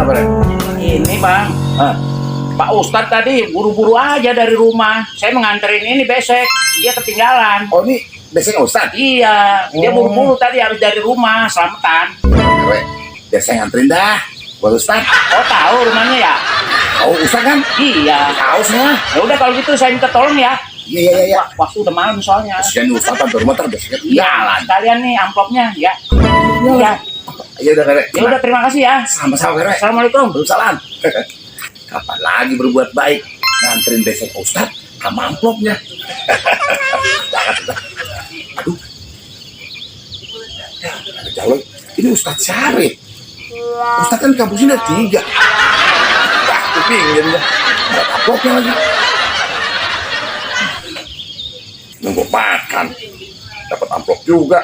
Kenapa, Ren? Ini bang, Hah? Pak Ustadz tadi buru-buru aja dari rumah. Saya menganterin ini besek, dia ketinggalan. Oh, ini biasanya Ustadz? Iya, dia Oh. buru-buru tadi habis dari rumah, selamatan. Rek, biar saya nganterin dah buat Ustadz. Oh tahu rumahnya ya? Tahu Ustadz kan? Iya. Tahu semua. Ya udah kalau gitu saya minta tolong ya. Iya. Waktu udah malam soalnya. Kasihan Ustadz sampai rumah terbiasa Iya, jalan. sekalian nih amplopnya ya. Iya. Ya udah, Rek. Ya udah terima kasih ya. Sama-sama, Rek. Assalamualaikum. Waalaikumsalam. Kapan lagi berbuat baik nganterin besek Ustadz sama amplopnya. Aduh. Ya, ada calon. Ini Ustadz Syarif. Ustadz kan di kampus ini ada 3. Wah, kepingin dah. Ada amplopnya lagi. Nunggu makan. Dapat amplop juga.